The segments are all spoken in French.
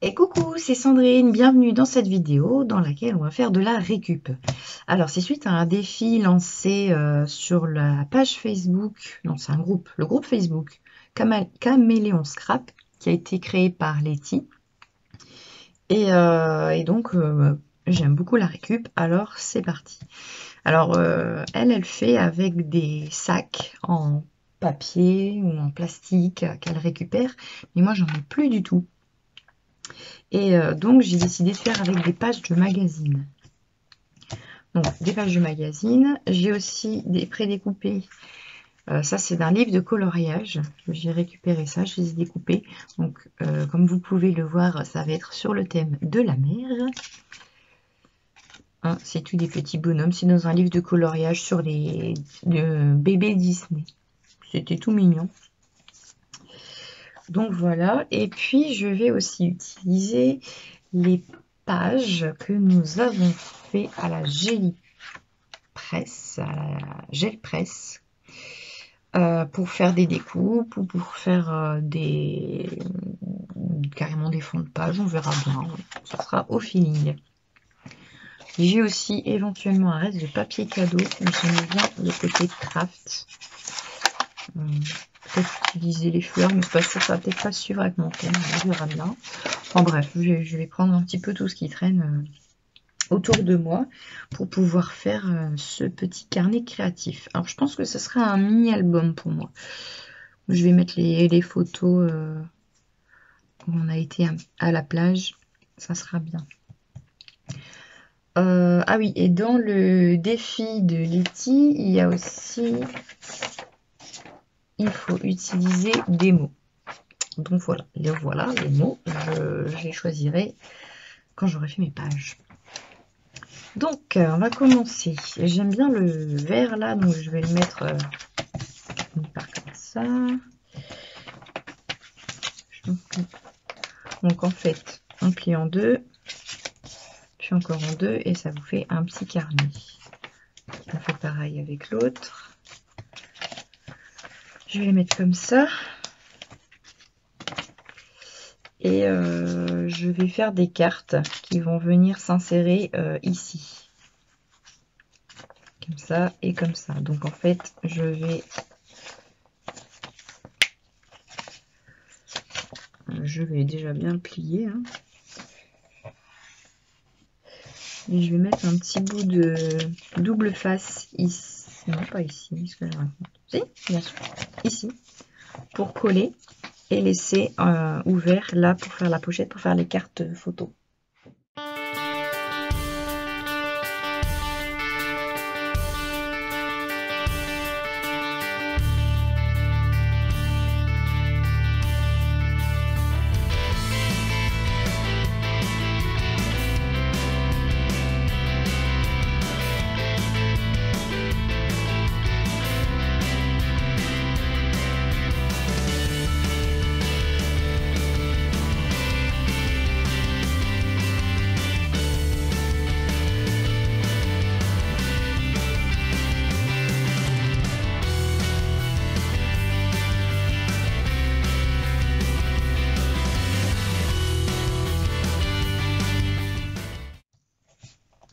Et coucou, c'est Sandrine, bienvenue dans cette vidéo dans laquelle on va faire de la récup. Alors c'est suite à un défi lancé sur la page Facebook, non c'est un groupe, le groupe Facebook Caméléon Scrap qui a été créé par Letty. Et donc j'aime beaucoup la récup, alors c'est parti. Alors elle fait avec des sacs en papier ou en plastique qu'elle récupère, mais moi j'en ai plus du tout. Et donc, j'ai décidé de faire avec des pages de magazine. Donc, des pages de magazine. J'ai aussi des prédécoupés. Ça, c'est d'un livre de coloriage. J'ai récupéré ça, je les ai découpés. Donc, comme vous pouvez le voir, ça va être sur le thème de la mer. Hein, c'est tout des petits bonhommes. C'est dans un livre de coloriage sur les bébés Disney. C'était tout mignon. Donc, voilà. Et puis, je vais aussi utiliser les pages que nous avons fait à la gel presse pour faire des découpes ou pour faire carrément des fonds de page, on verra bien, ça sera au feeling. J'ai aussi éventuellement un reste de papier cadeau, mais j'aime bien le côté craft. Peut-être utiliser les fleurs, mais c'est pas sûr, ça va peut-être pas suivre avec mon thème, on verra bien. Enfin bref, je vais prendre un petit peu tout ce qui traîne autour de moi pour pouvoir faire ce petit carnet créatif. Alors je pense que ce sera un mini-album pour moi. Je vais mettre les photos où on a été à la plage, ça sera bien. Ah oui, et dans le défi de Letty, il y a aussi, il faut utiliser des mots. Donc voilà, les mots, je les choisirai quand j'aurai fait mes pages. Donc, on va commencer. J'aime bien le vert là, donc je vais le mettre une part comme ça. Donc en fait, on plie en deux, puis encore en deux, et ça vous fait un petit carnet. On fait pareil avec l'autre. Je vais les mettre comme ça. Et je vais faire des cartes qui vont venir s'insérer ici. Comme ça et comme ça. Donc en fait, je vais déjà bien le plier. Hein. Et je vais mettre un petit bout de double face ici. Non, pas ici, ce que je raconte. Si, bien sûr. Ici. Pour coller et laisser ouvert là pour faire la pochette, pour faire les cartes photos.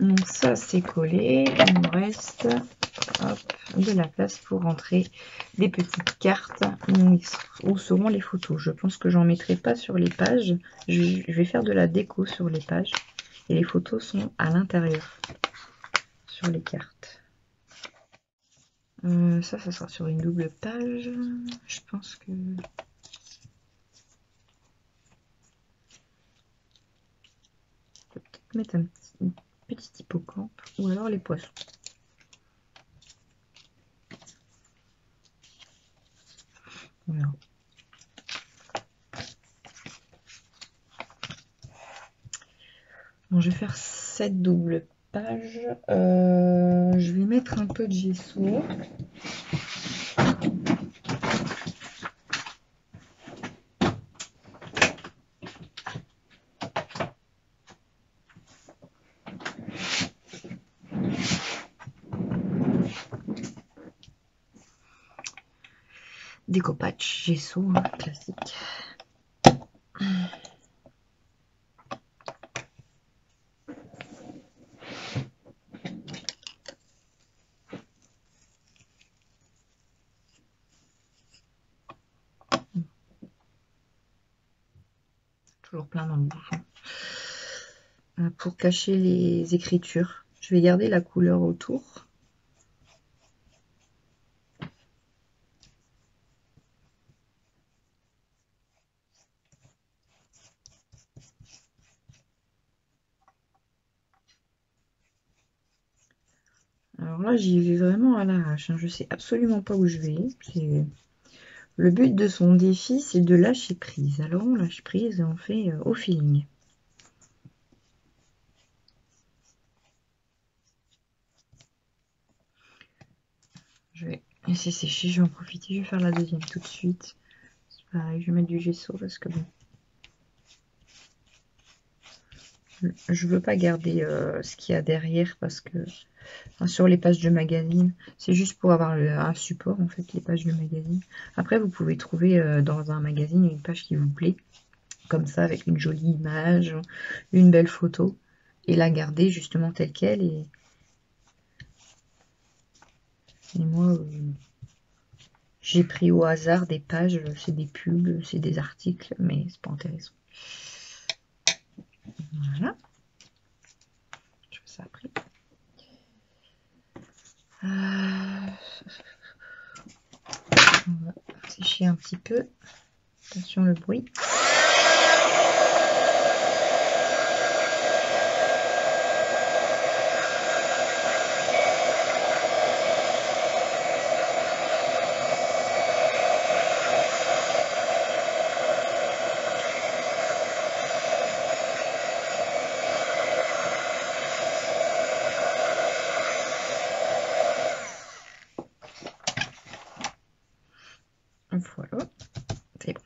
Donc ça c'est collé, il nous reste de la place pour rentrer des petites cartes où seront les photos. Je pense que j'en mettrai pas sur les pages, je vais faire de la déco sur les pages et les photos sont à l'intérieur sur les cartes. Ça sera sur une double page, je pense que... Je vais peut-être mettre un petit hippocampe ou alors les poissons. Voilà. Bon, je vais faire cette double page. Je vais mettre un peu de gesso. Découpage gesso, hein, classique. toujours plein dans le bouchon. Pour cacher les écritures. Je vais garder la couleur autour. Alors là, j'y vais vraiment à l'arrache. Je sais absolument pas où je vais. Le but de son défi, c'est de lâcher prise. Alors on lâche prise et on fait au feeling. Je vais laisser sécher, je vais en profiter, je vais faire la deuxième tout de suite. C'est pareil, je vais mettre du gesso parce que bon. Je veux pas garder ce qu'il y a derrière parce que sur les pages de magazine, c'est juste pour avoir un support en fait, les pages de magazine. Après, vous pouvez trouver dans un magazine une page qui vous plaît, comme ça, avec une jolie image, une belle photo, et la garder justement telle qu'elle. Et moi, j'ai pris au hasard des pages, c'est des pubs, c'est des articles, mais c'est pas intéressant. Voilà. Je fais ça après. On va sécher un petit peu. Attention le bruit. Voilà, c'est bon.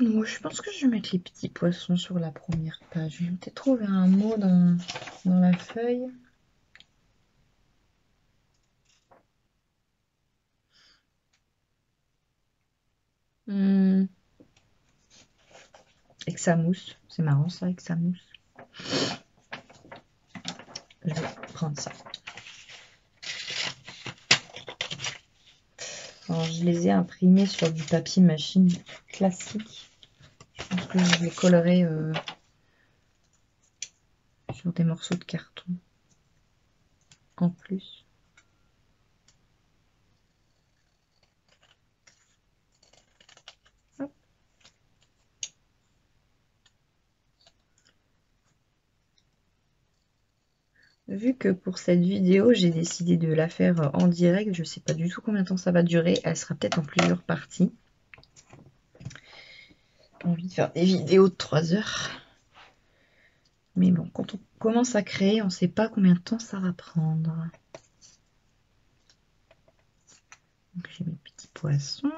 Donc je pense que je vais mettre les petits poissons sur la première page. Je vais peut-être trouver un mot dans la feuille. Examousse, c'est marrant ça, examousse. Je vais prendre ça. Alors, je les ai imprimés sur du papier machine classique. Je pense que je les collerai sur des morceaux de carton en plus. Hop. Vu que pour cette vidéo, j'ai décidé de la faire en direct, je ne sais pas du tout combien de temps ça va durer. Elle sera peut-être en plusieurs parties. J'ai envie de faire des vidéos de 3 heures. Mais bon, quand on commence à créer, on ne sait pas combien de temps ça va prendre. Donc j'ai mes petits poissons.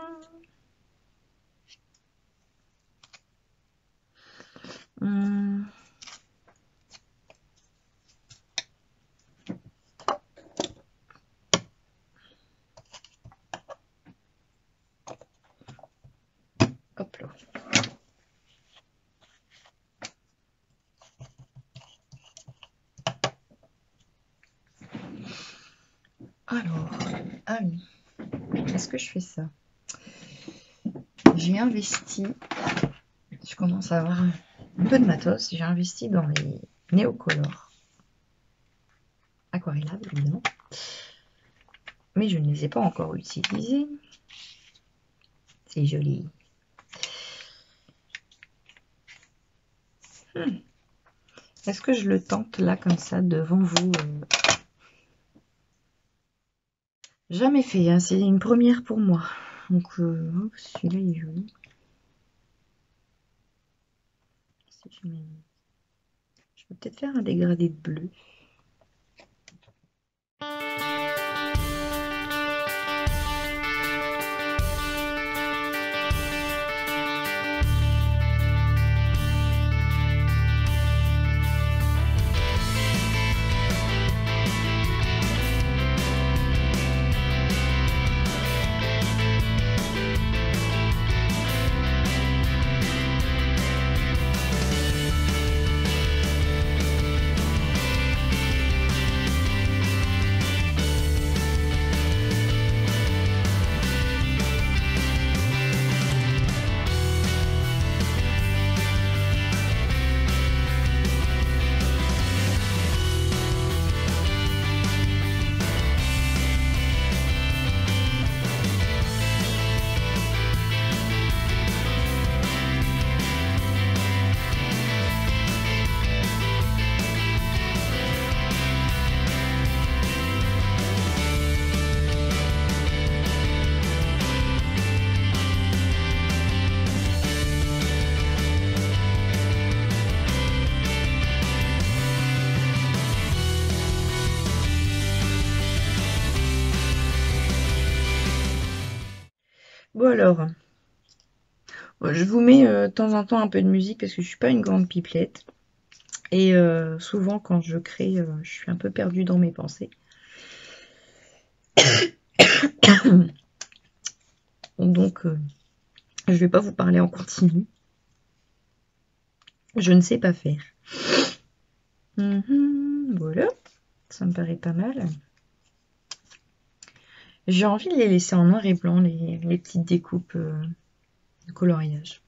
Hop là. Alors, ah oui, est-ce que je fais ça? J'ai investi, je commence à avoir un peu de matos, j'ai investi dans les néocolores aquarellables, évidemment, mais je ne les ai pas encore utilisés. C'est joli. Est-ce que je le tente là, comme ça, devant vous? Jamais fait, hein, c'est une première pour moi. Donc, celui-là, il est joli. Je peux peut-être faire un dégradé de bleu. Bon alors, je vous mets de temps en temps un peu de musique parce que je suis pas une grande pipelette. Et souvent quand je crée, je suis un peu perdue dans mes pensées. Donc je vais pas vous parler en continu. Je ne sais pas faire. Voilà, ça me paraît pas mal. J'ai envie de les laisser en noir et blanc, les petites découpes de coloriage.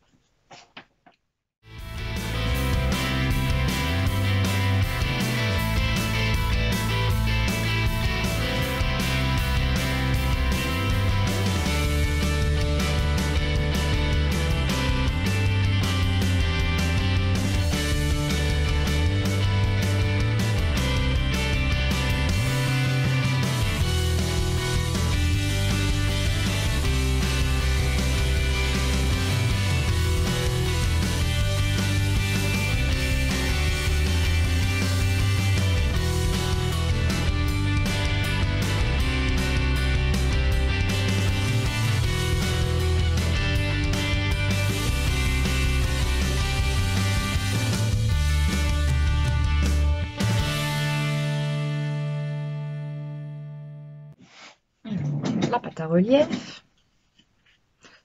La pâte à relief.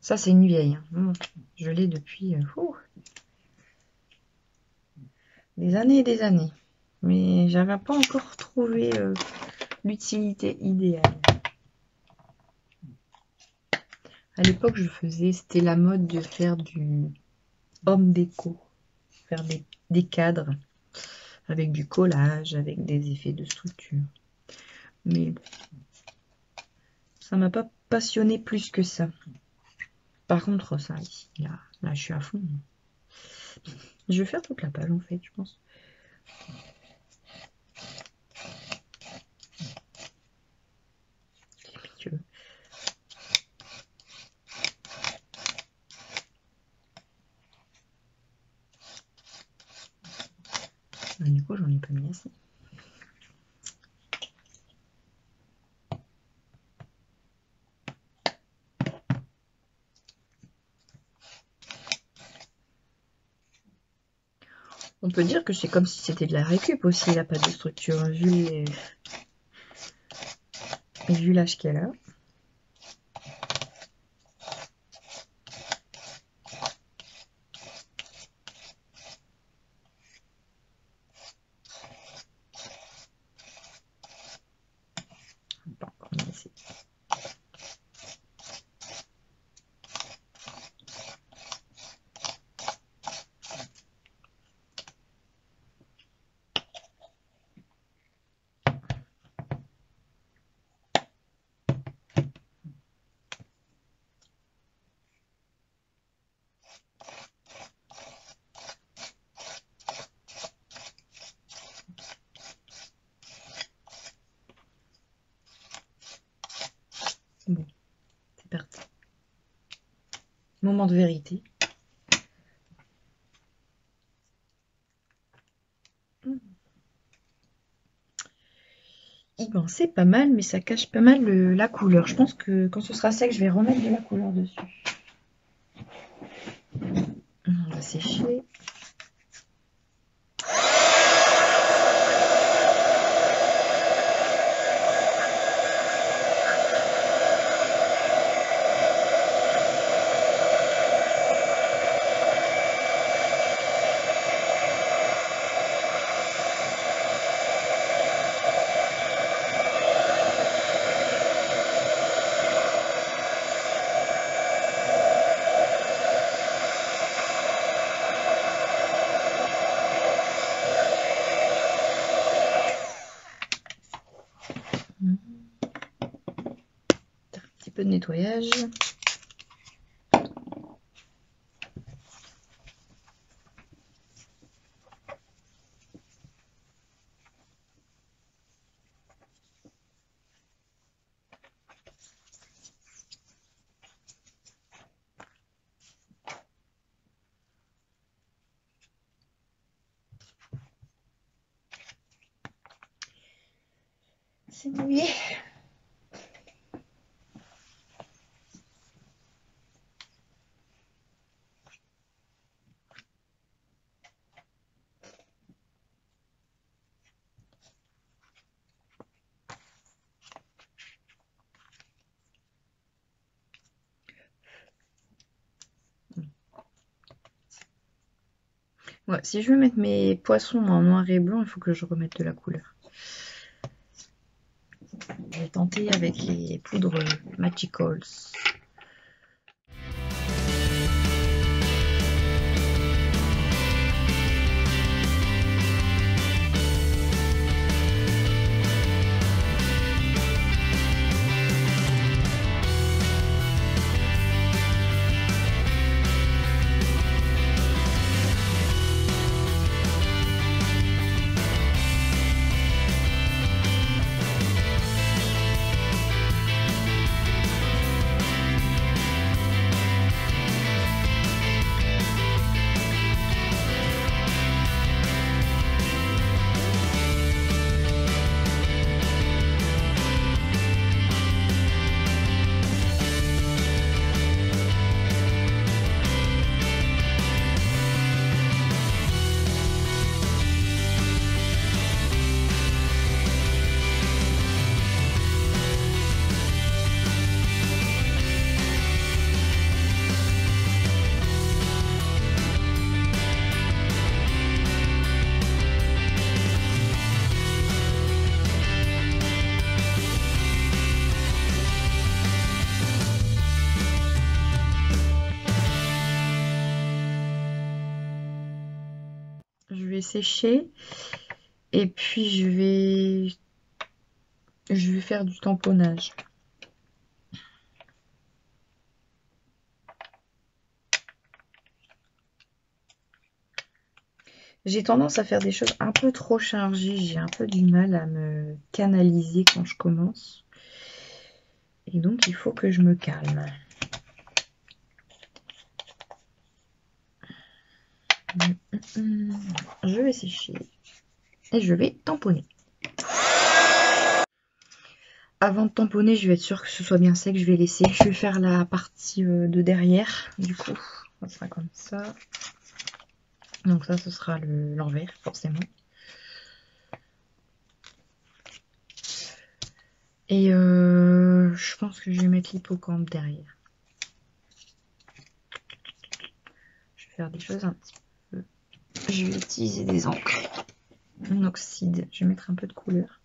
Ça, c'est une vieille. Je l'ai depuis des années et des années. Mais j'avais pas encore trouvé l'utilité idéale. À l'époque, c'était la mode de faire du home déco. Faire des cadres avec du collage, avec des effets de structure. Mais ça m'a pas passionné plus que ça. Par contre, ça ici, là, je suis à fond. Je vais faire toute la page en fait, je pense. Du coup, j'en ai pas mis assez. On peut dire que c'est comme si c'était de la récup aussi, la pâte de structure, vu l'âge qu'elle a. Bon, c'est parti. Moment de vérité. Ben, c'est pas mal, mais ça cache pas mal la couleur. Je pense que quand ce sera sec, je vais remettre de la couleur dessus. On va sécher. Un petit peu de nettoyage. C'est mouillé. Ouais, si je veux mettre mes poissons en noir et blanc, il faut que je remette de la couleur. Je vais tenter avec les poudres Magicals. Je vais sécher et puis je vais faire du tamponnage. J'ai tendance à faire des choses un peu trop chargées, j'ai un peu du mal à me canaliser quand je commence. Et donc il faut que je me calme. Je vais sécher et je vais tamponner. Avant de tamponner, je vais être sûre que ce soit bien sec. Je vais faire la partie de derrière. Du coup, ça sera comme ça. Donc ça, ce sera l'envers, forcément. Et je pense que je vais mettre l'hippocampe derrière. Je vais faire des choses un petit peu. Je vais utiliser des encres en oxyde. Je vais mettre un peu de couleur.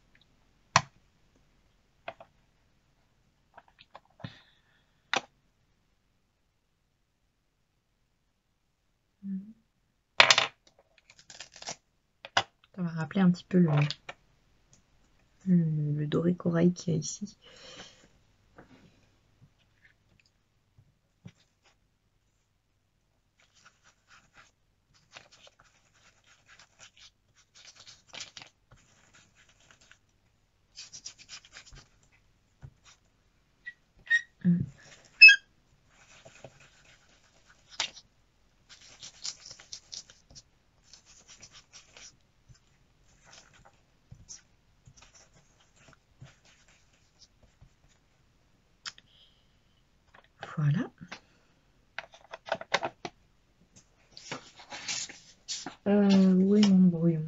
Ça va rappeler un petit peu le doré corail qu'il y a ici. Voilà. Où est mon brouillon?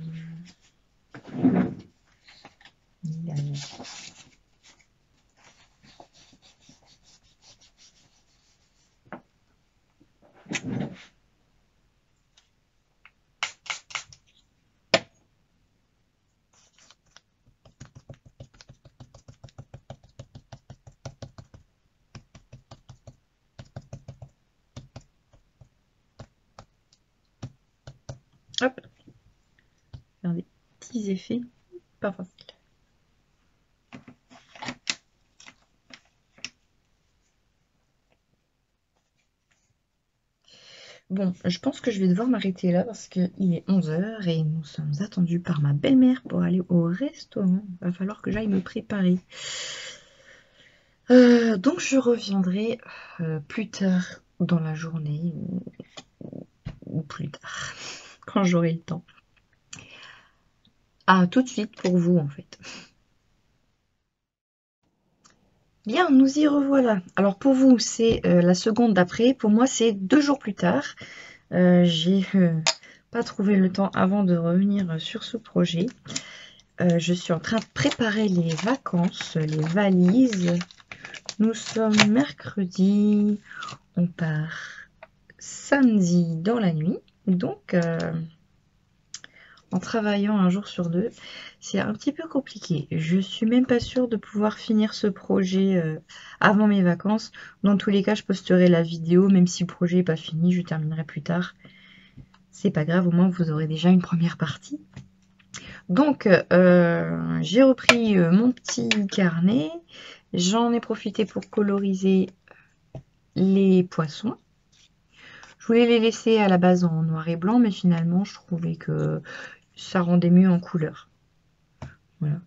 Hop. Faire des petits effets. Pas facile. Bon, je pense que je vais devoir m'arrêter là parce qu'il est 11 h et nous sommes attendus par ma belle-mère pour aller au restaurant. Il va falloir que j'aille me préparer. Donc je reviendrai plus tard dans la journée ou plus tard, quand j'aurai le temps. Ah, tout de suite pour vous en fait. Bien, nous y revoilà. Alors pour vous, c'est la seconde d'après. Pour moi, c'est 2 jours plus tard. J'ai pas trouvé le temps avant de revenir sur ce projet. Je suis en train de préparer les vacances, les valises. Nous sommes mercredi. On part samedi dans la nuit. Donc, en travaillant un jour sur deux. C'est un petit peu compliqué. Je suis même pas sûre de pouvoir finir ce projet avant mes vacances. Dans tous les cas, je posterai la vidéo, même si le projet n'est pas fini, je terminerai plus tard. C'est pas grave, au moins vous aurez déjà une première partie. Donc, j'ai repris mon petit carnet. J'en ai profité pour coloriser les poissons. Je voulais les laisser à la base en noir et blanc, mais finalement, je trouvais que ça rendait mieux en couleur. Voilà.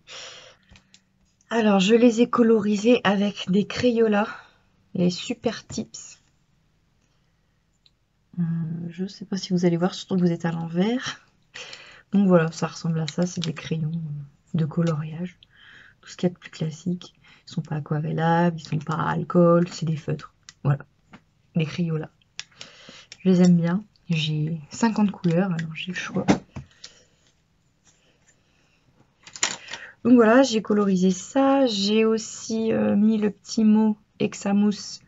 Alors, je les ai colorisés avec des Crayolas, les Super Tips. Je ne sais pas si vous allez voir, surtout que vous êtes à l'envers. Donc voilà, ça ressemble à ça, c'est des crayons de coloriage. Tout ce qu'il y a de plus classique. Ils sont pas aquarellables, ils sont pas à alcool, c'est des feutres. Voilà, des Crayolas. Je les aime bien. J'ai 50 couleurs, alors j'ai le choix. Donc voilà, j'ai colorisé ça. J'ai aussi mis le petit mot Hexamousse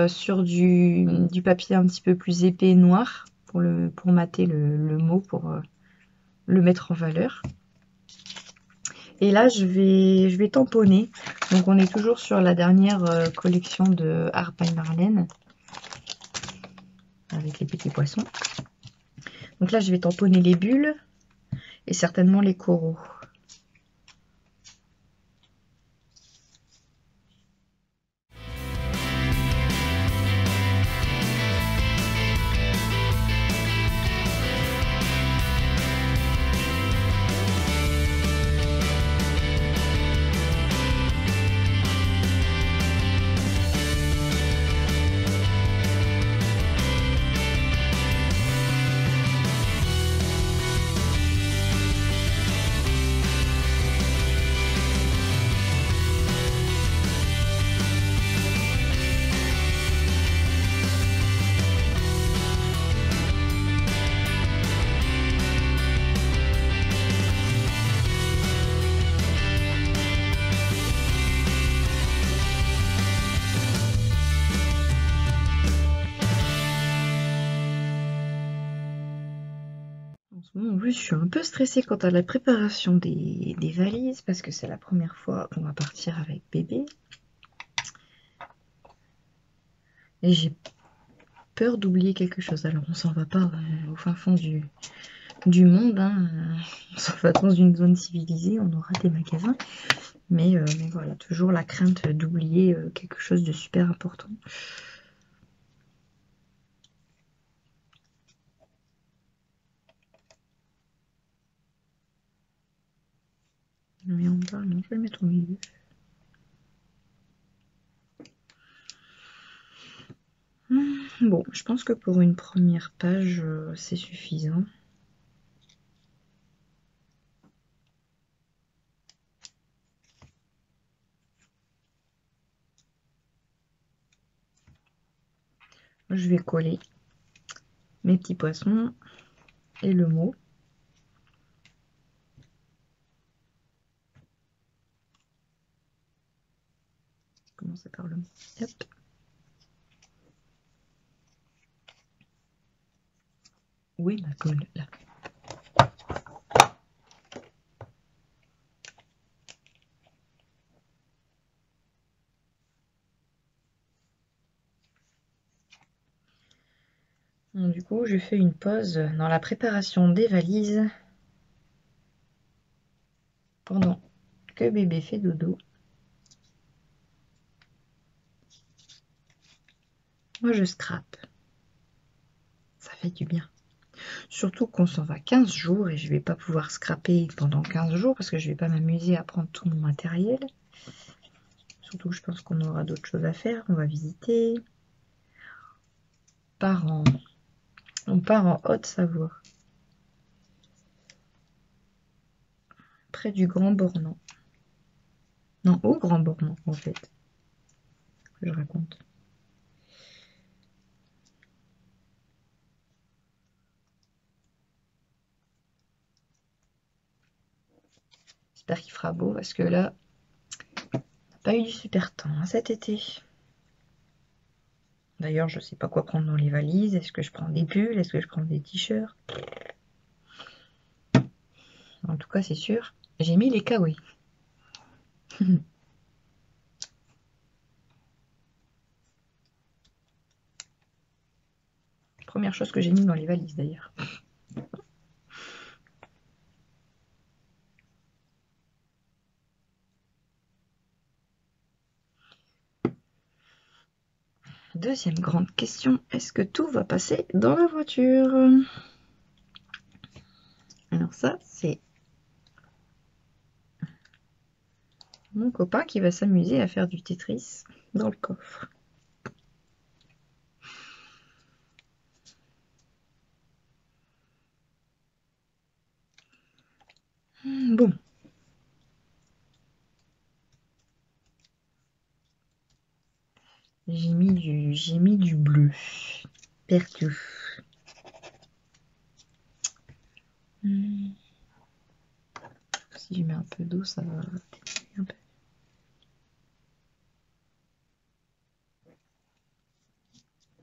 sur du papier un petit peu plus épais noir pour mater le mot, pour le mettre en valeur. Et là, je vais tamponner. Donc on est toujours sur la dernière collection de Art by Marlène avec les petits poissons. Donc là, je vais tamponner les bulles et certainement les coraux. En plus, je suis un peu stressée quant à la préparation des valises parce que c'est la première fois qu'on va partir avec bébé. Et j'ai peur d'oublier quelque chose. Alors, on s'en va pas au fin fond du monde. Hein. On s'en va dans une zone civilisée, on aura des magasins. Mais voilà, toujours la crainte d'oublier quelque chose de super important. Mais en bas, non, je vais le mettre au milieu. Bon, je pense que pour une première page, c'est suffisant. Je vais coller mes petits poissons et le mot. Commencer par le mot. Hop. Où est ma colle là? Donc, du coup, je fais une pause dans la préparation des valises pendant que bébé fait dodo. Moi, je scrape. Ça fait du bien. Surtout qu'on s'en va 15 jours et je vais pas pouvoir scraper pendant 15 jours parce que je vais pas m'amuser à prendre tout mon matériel. Surtout que je pense qu'on aura d'autres choses à faire. On va visiter. On part en Haute-Savoie. Près du Grand Bornand. Non, au Grand Bornand en fait. Que je raconte. J'espère qu'il fera beau parce que là, on n'a pas eu du super temps hein, cet été. D'ailleurs, je sais pas quoi prendre dans les valises. Est-ce que je prends des pulls? Est-ce que je prends des t-shirts? En tout cas, c'est sûr. J'ai mis les kawaii. Première chose que j'ai mis dans les valises d'ailleurs. Deuxième grande question, est-ce que tout va passer dans la voiture? Alors ça, c'est mon copain qui va s'amuser à faire du Tetris dans le coffre. Bon. J'ai mis du bleu perdu. Si je mets un peu d'eau, ça va détruire un peu.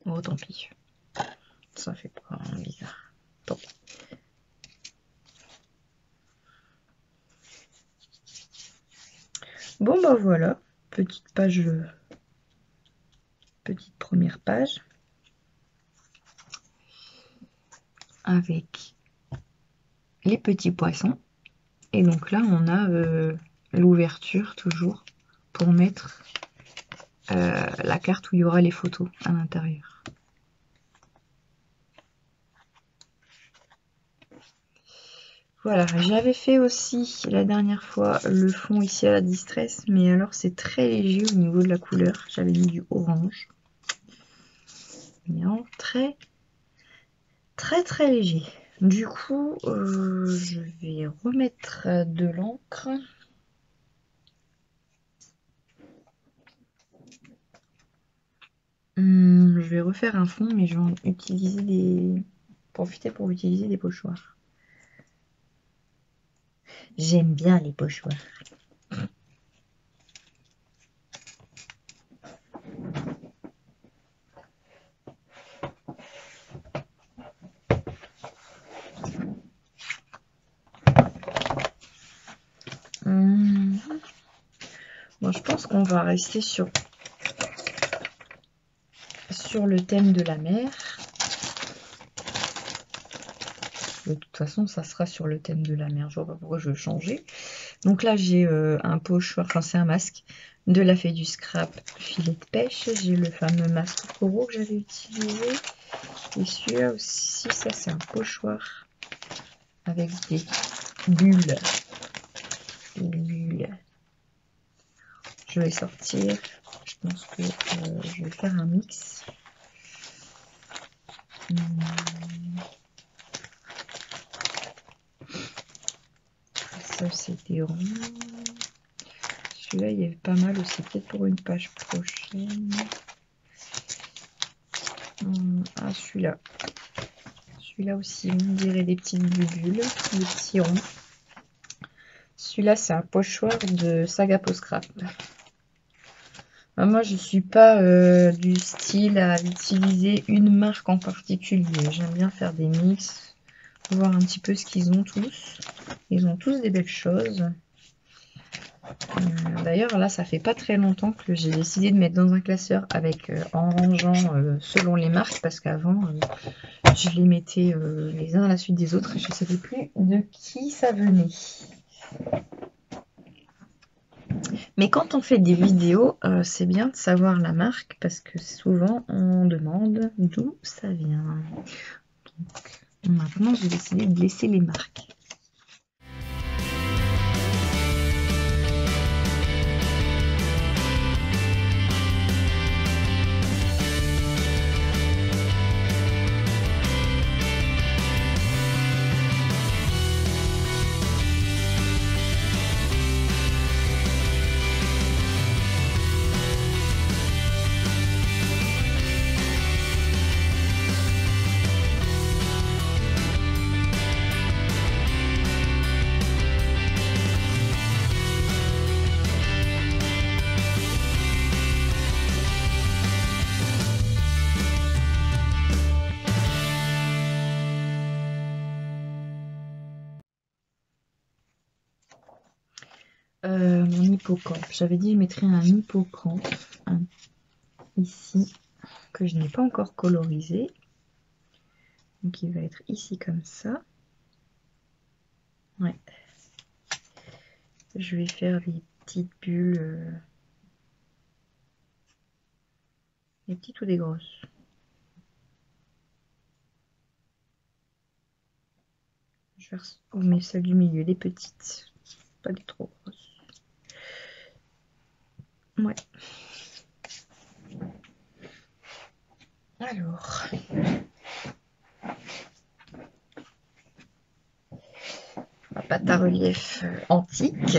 Oh, tant pis. Ça fait pas bizarre. Tant pis. Bon, bah voilà. Petite page. Petite première page. Avec les petits poissons. Et donc là, on a l'ouverture toujours pour mettre la carte où il y aura les photos à l'intérieur. Voilà, j'avais fait aussi la dernière fois le fond ici à la distress, mais alors c'est très léger au niveau de la couleur. J'avais mis du orange. Mais alors très léger. Du coup, je vais remettre de l'encre. Je vais refaire un fond, mais je vais utiliser profiter pour utiliser des pochoirs. J'aime bien les pochoirs. Bon, je pense qu'on va rester sur le thème de la mer. De toute façon, ça sera sur le thème de la mer. Je vois pas pourquoi je vais changer. Donc là, j'ai un pochoir, enfin c'est un masque de la Fée du Scrap filet de pêche. J'ai le fameux masque coraux que j'avais utilisé. Et celui-là aussi, ça c'est un pochoir avec des bulles. Je vais sortir. Je pense que je vais faire un mix. Ça c'était rond. Celui-là il y avait pas mal aussi, peut-être pour une page prochaine. Ah celui-là. Celui-là aussi, on dirait des petites bulles, des petits ronds. Celui-là c'est un pochoir de Saga Post Scrap. Moi je suis pas du style à utiliser une marque en particulier. J'aime bien faire des mix, voir un petit peu ce qu'ils ont tous. Ils ont tous des belles choses. D'ailleurs là ça fait pas très longtemps que j'ai décidé de mettre dans un classeur avec en rangeant selon les marques, parce qu'avant je les mettais les uns à la suite des autres et je ne savais plus de qui ça venait. Mais quand on fait des vidéos, c'est bien de savoir la marque, parce que souvent on demande d'où ça vient. Donc maintenant j'ai décidé de laisser les marques. hippocampe. J'avais dit je mettrais un hippocampe ici, que je n'ai pas encore colorisé. Donc il va être ici comme ça. Ouais. Je vais faire des petites bulles. Des petites ou des grosses? Je vais faire... Oh, mais celle du milieu, des petites. Pas des trop grosses. Ouais. Alors. Ma pâte à relief antique.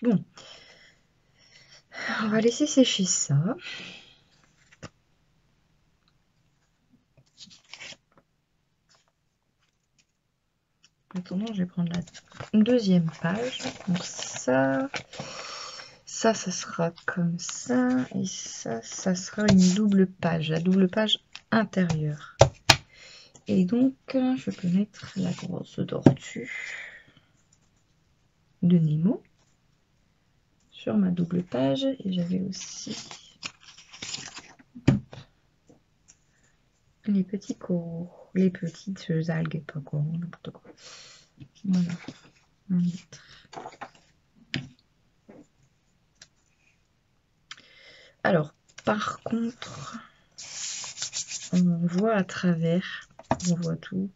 Bon, on va laisser sécher ça. En attendant, je vais prendre la deuxième page. Donc ça sera comme ça. Et ça sera une double page, la double page intérieure. Et donc, je peux mettre la grosse tortue de Nemo sur ma double page. Et j'avais aussi les petits coraux, les petites algues, pas coraux, n'importe quoi. Voilà, on va mettre. Alors, par contre, on voit à travers, on voit tout.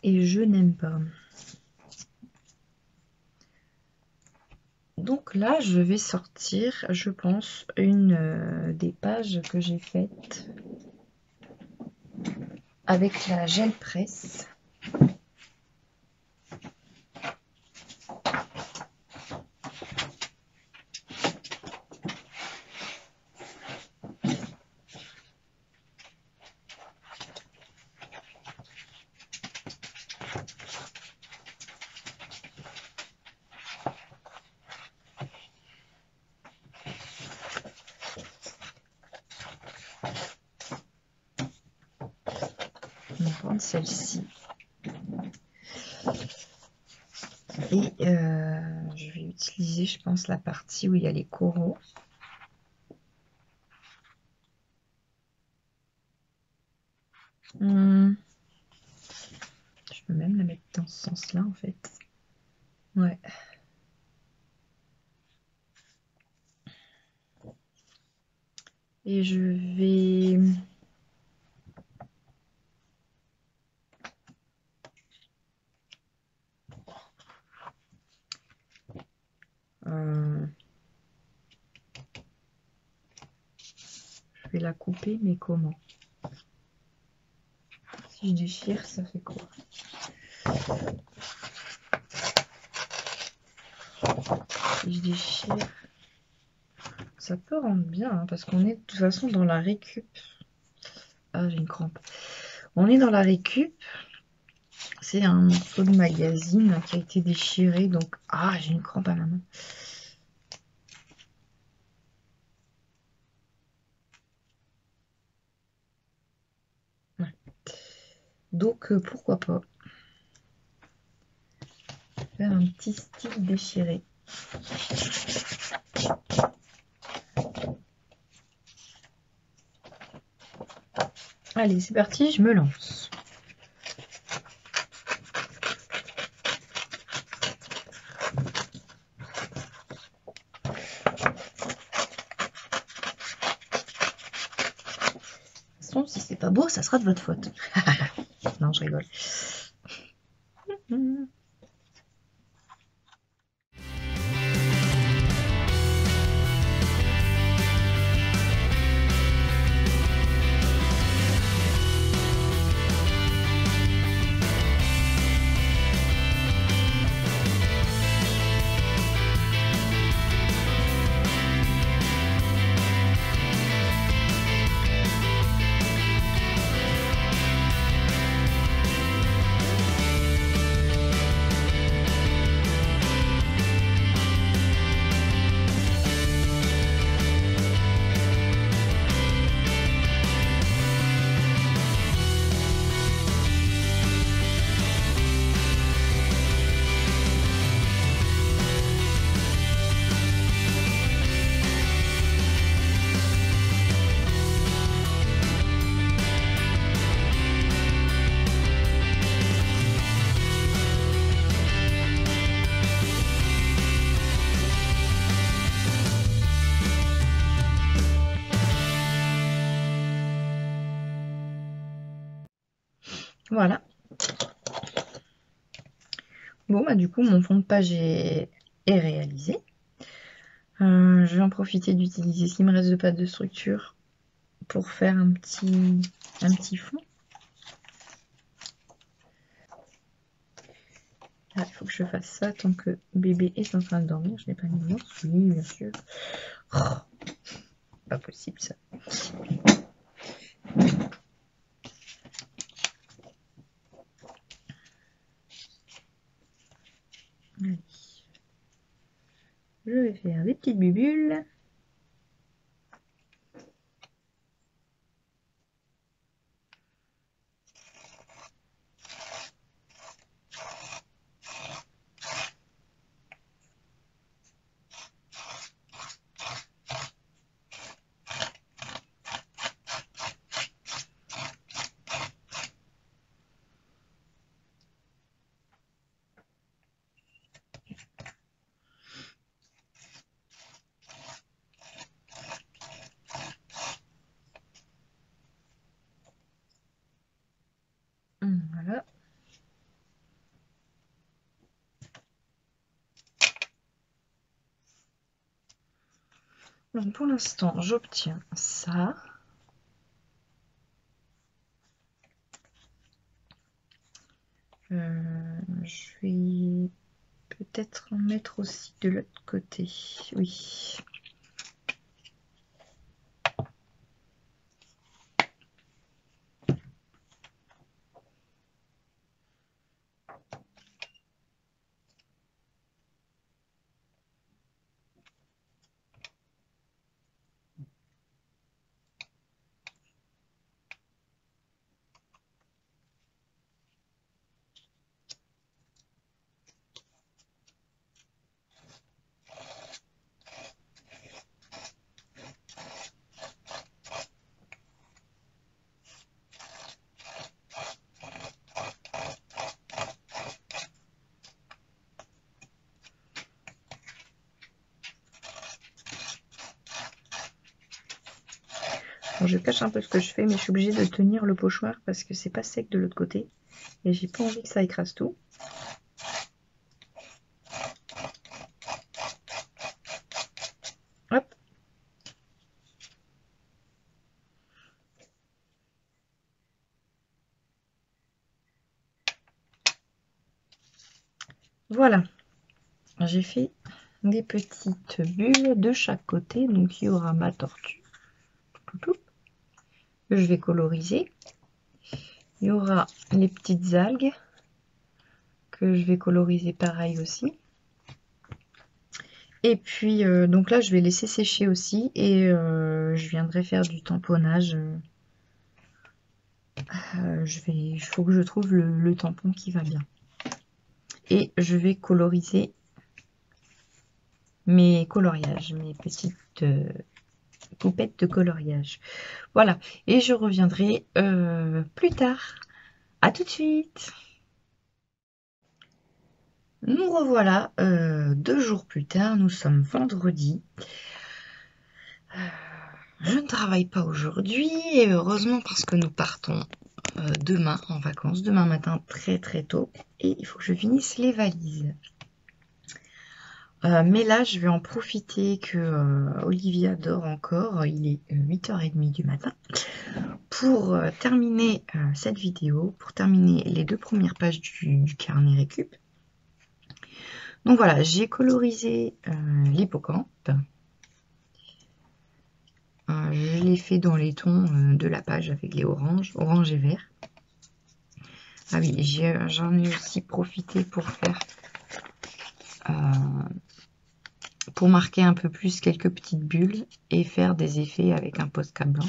Et je n'aime pas. Donc là, je vais sortir, je pense, une des pages que j'ai faites avec la gel presse. On va prendre celle-ci. Et je vais utiliser, je pense, la partie où il y a les coraux. Je peux même la mettre dans ce sens-là, en fait. Ouais. Et je vais... je vais la couper, mais comment? Si je déchire, ça fait quoi? Si je déchire, ça peut rendre bien, hein, parce qu'on est de toute façon dans la récup. Ah, j'ai une crampe. On est dans la récup. C'est un morceau de magazine qui a été déchiré, donc... Ah, j'ai une crampe à la main. Ouais. Donc, pourquoi pas faire un petit style déchiré. Allez, c'est parti, je me lance. Si c'est pas beau, ça sera de votre faute. Non, je rigole. Voilà. Bon, bah du coup, mon fond de page est réalisé. Je vais en profiter d'utiliser ce qui me reste de pâte de structure pour faire un petit fond. Ah, il faut que je fasse ça tant que bébé est en train de dormir. Je n'ai pas mis de morse. Oui, bien sûr. Oh, pas possible ça. Allez. Je vais faire des petites bubules. Voilà. Donc pour l'instant, j'obtiens ça. Je vais peut-être en mettre aussi de l'autre côté. Oui. Bon, je cache un peu ce que je fais, mais je suis obligée de tenir le pochoir parce que c'est pas sec de l'autre côté. Et j'ai pas envie que ça écrase tout. Hop. Voilà. J'ai fait des petites bulles de chaque côté. Donc il y aura ma tortue. Que je vais coloriser. Il y aura les petites algues que je vais coloriser pareil aussi. Et puis, donc là, je vais laisser sécher aussi. Et je viendrai faire du tamponnage. Il faut que je trouve le tampon qui va bien. Et je vais coloriser mes coloriages, mes petites poupettes de coloriage. Voilà. Et je reviendrai plus tard. À tout de suite. Nous revoilà 2 jours plus tard. Nous sommes vendredi. Je ne travaille pas aujourd'hui, et heureusement parce que nous partons demain en vacances, demain matin très très tôt, et il faut que je finisse les valises. Mais là, je vais en profiter que Olivia dort encore, il est 8h30 du matin, pour terminer cette vidéo, pour terminer les 2 premières pages du carnet récup. Donc voilà, j'ai colorisé l'hippocampe. Je l'ai fait dans les tons de la page avec les orange et vert. Ah oui, j'en ai aussi profité pour faire, pour marquer un peu plus quelques petites bulles et faire des effets avec un Posca blanc.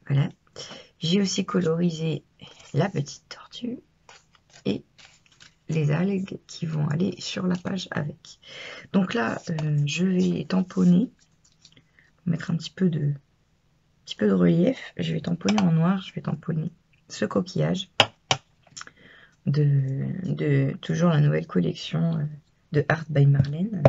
Voilà. J'ai aussi colorisé la petite tortue et les algues qui vont aller sur la page avec. Donc là, je vais tamponner, pour mettre un petit peu de relief. Je vais tamponner en noir, je vais tamponner ce coquillage de toujours la nouvelle collection de Art by Marlène.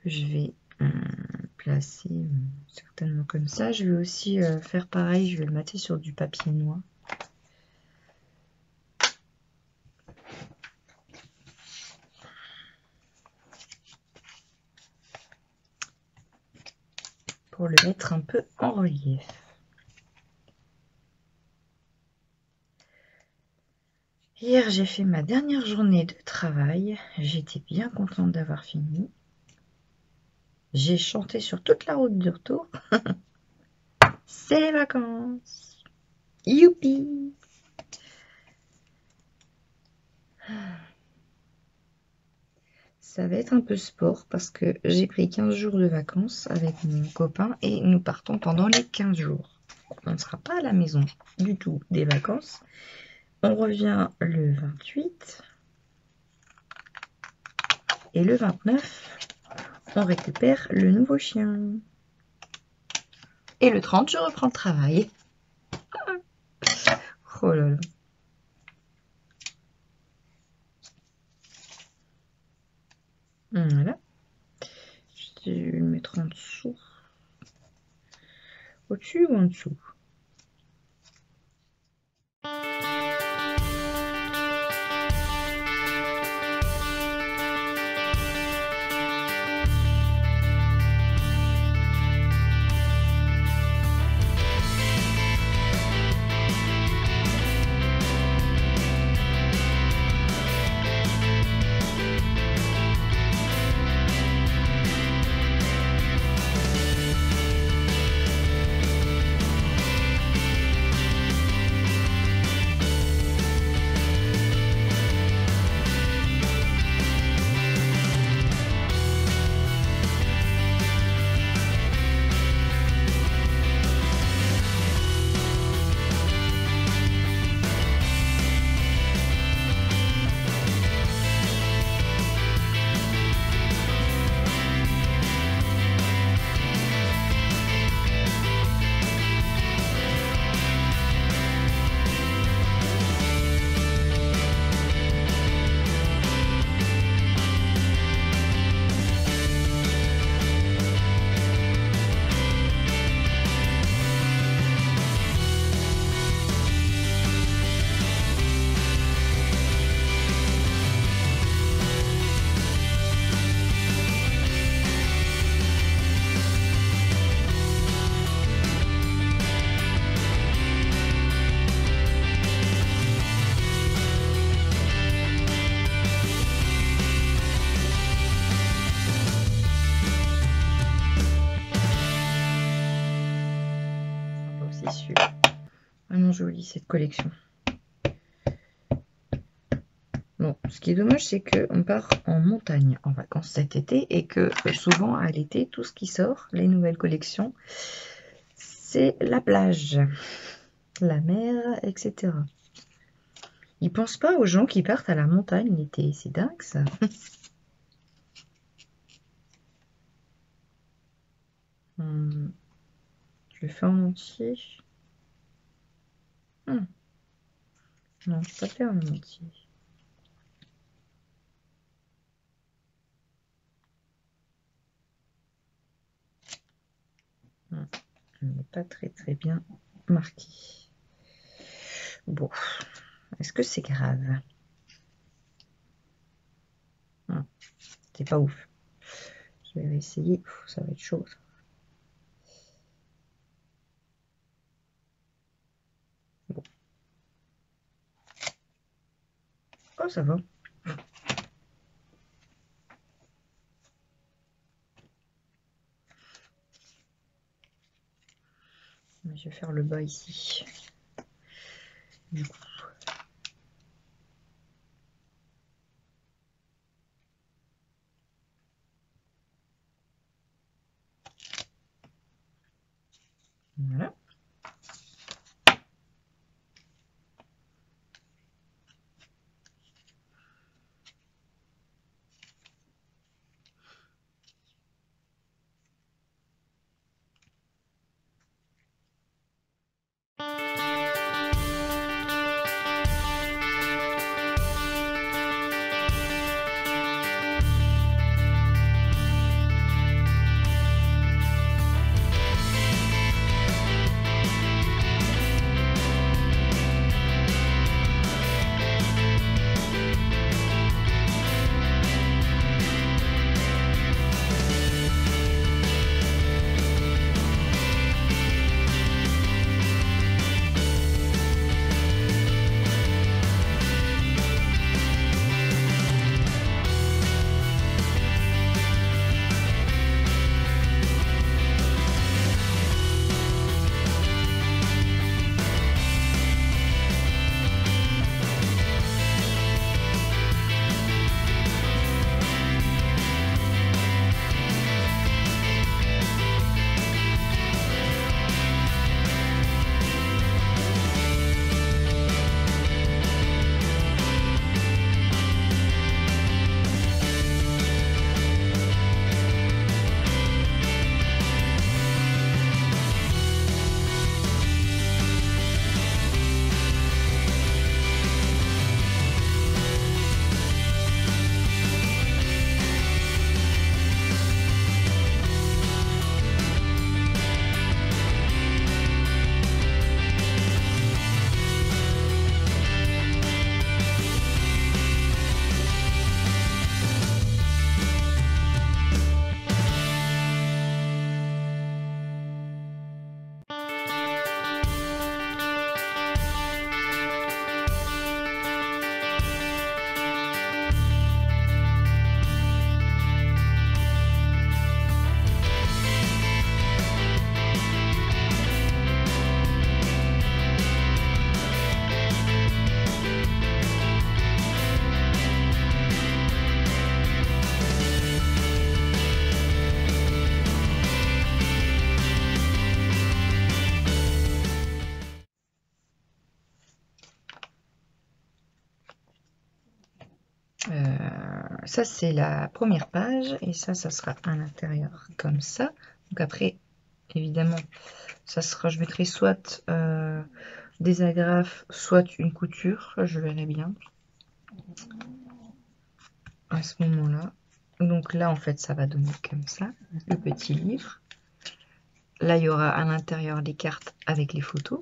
je vais placer certainement comme ça. Je vais aussi faire pareil, je vais le matcher sur du papier noir. Pour le mettre un peu en relief. Hier, j'ai fait ma dernière journée de travail. J'étais bien contente d'avoir fini. J'ai chanté sur toute la route de retour. C'est les vacances. Youpi! Ça va être un peu sport parce que j'ai pris 15 jours de vacances avec mon copain et nous partons pendant les 15 jours. On ne sera pas à la maison du tout des vacances. On revient le 28 et le 29, on récupère le nouveau chien. Et le 30, je reprends le travail. Oh là là. Voilà. Je vais le mettre en dessous. Au-dessus ou en dessous? Vraiment jolie cette collection. Bon, ce qui est dommage, c'est qu'on part en montagne en vacances cet été et que souvent à l'été, tout ce qui sort, les nouvelles collections, c'est la plage, la mer, etc. Ils pensent pas aux gens qui partent à la montagne l'été. C'est dingue ça. Je le fais en entier. Non, je ne vais pas faire en entier. Il n'est pas très bien marqué. Bon, est-ce que c'est grave? C'est pas ouf. Je vais réessayer. Ça va être chaud. Bon. Oh, ça va. Je vais faire le bas ici. Du coup. Voilà. Ça, c'est la première page. Et ça sera à l'intérieur comme ça. Donc après, évidemment, ça sera, je mettrai soit des agrafes, soit une couture. Je verrai bien à ce moment-là. Donc là, en fait, ça va donner comme ça, le petit livre. Là, il y aura à l'intérieur les cartes avec les photos.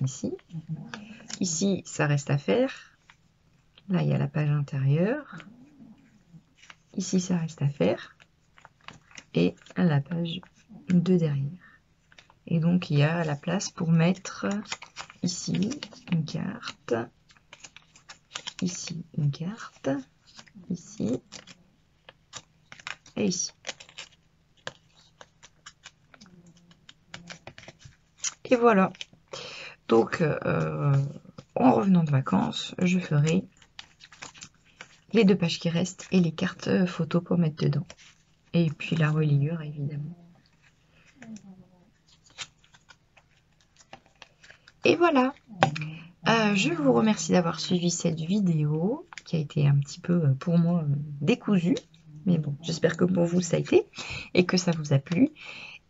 Ici. Ici, ça reste à faire. Là, il y a la page intérieure. Ici, ça reste à faire. Et la page de derrière. Et donc, il y a la place pour mettre ici une carte. Ici, une carte. Ici. Et ici. Et voilà. Donc, en revenant de vacances, je ferai les 2 pages qui restent et les cartes photos pour mettre dedans. Et puis la reliure, évidemment. Et voilà. Je vous remercie d'avoir suivi cette vidéo qui a été un petit peu, pour moi, décousue. Mais bon, j'espère que pour vous, ça a été et que ça vous a plu.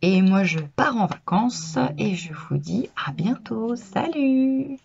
Et moi, je pars en vacances et je vous dis à bientôt. Salut!